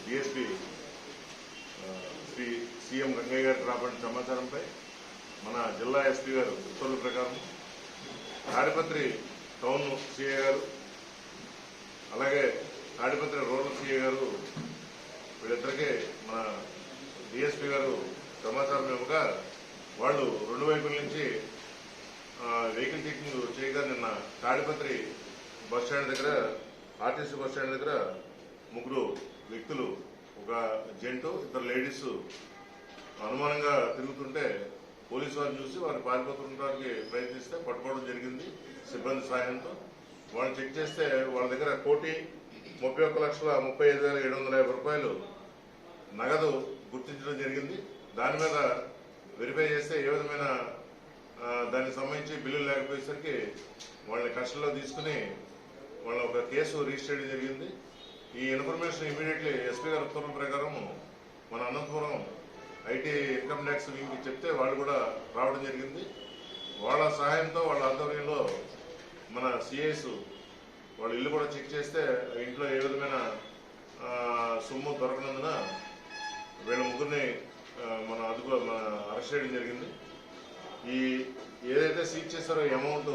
DSP Shri CM Gangaiah గారికి రాబడిన సమాచారంపై మన జిల్లా ఎస్పీ గారు ఉత్తర్వుల ప్రకారం తాడిపత్రి టౌన్ సిఐ గారు అలాగే తాడిపత్రి రూరల్ సిఐ గారు వీళ్ళిద్దరికీ మన డిఎస్పీ గారు సమాచారం ఇవ్వగా వాళ్ళు రెండు వైపుల నుంచి వెహికల్ చెకింగ్ చేయగా నిన్న తాడిపత్రి బస్టాండ్ దగ్గర ఆర్టీసీ బస్టాండ్ దగ్గర ముగ్గురు వ్యక్తులు ఒక జెంటు ఇద్దరు లేడీస్ అనుమానంగా తిరుగుతుంటే పోలీసు వారిని చూసి వారు పారిపోతుండడానికి ప్రయత్నిస్తే పట్టుకోవడం జరిగింది సిబ్బంది సహాయంతో. వాళ్ళు చెక్ చేస్తే వాళ్ళ దగ్గర 1,31,35,750 రూపాయలు నగదు గుర్తించడం జరిగింది. దాని మీద వెరిఫై చేస్తే ఏ విధమైన దానికి సంబంధించి బిల్లులు లేకపోయేసరికి వాళ్ళని కస్టడీలో తీసుకుని వాళ్ళ ఒక కేసు రిజిస్టర్ చేయడం జరిగింది. ఈ ఇన్ఫర్మేషన్ ఇమీడియట్లీ ఎస్పీ గారి ఉత్తర్వుల ప్రకారం మన అనంతపురం ఐటీ ఇన్కమ్ ట్యాక్స్ వింగ్కి చెప్తే వాళ్ళు కూడా రావడం జరిగింది. వాళ్ళ సహాయంతో వాళ్ళ ఆధ్వర్యంలో మన సిఐస్ వాళ్ళ ఇల్లు కూడా చెక్ చేస్తే ఇంట్లో ఏ విధమైన సొమ్ము దొరకనందున వీళ్ళ ముగ్గురిని మన అరెస్ట్ చేయడం జరిగింది. ఈ ఏదైతే సీజ్ చేస్తారో అమౌంట్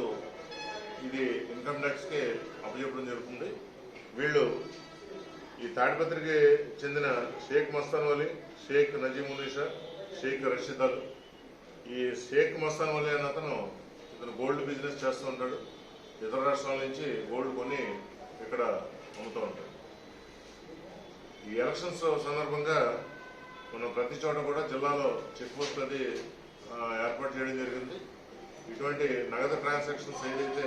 ఇది ఇన్కమ్ ట్యాక్స్కి అప్పచెప్పడం జరుగుతుంది. వీళ్ళు ఈ తాడిపత్రికి చెందిన షేక్ మస్తాన్ వలీ, షేక్ నజీమునిషా, షేక్ రషీద్. ఈ షేక్ మస్తాన్ వలీ అన్న ఇతను గోల్డ్ బిజినెస్ చేస్తూ ఉంటాడు. ఇతర రాష్ట్రాల నుంచి గోల్డ్ కొని ఇక్కడ అమ్ముతూ ఉంటాడు. ఈ ఎలక్షన్స్ సందర్భంగా మనం ప్రతి చోట కూడా జిల్లాలో చెక్ పోస్ట్ అది ఏర్పాటు చేయడం జరిగింది. ఇటువంటి నగదు ట్రాన్సాక్షన్స్ ఏదైతే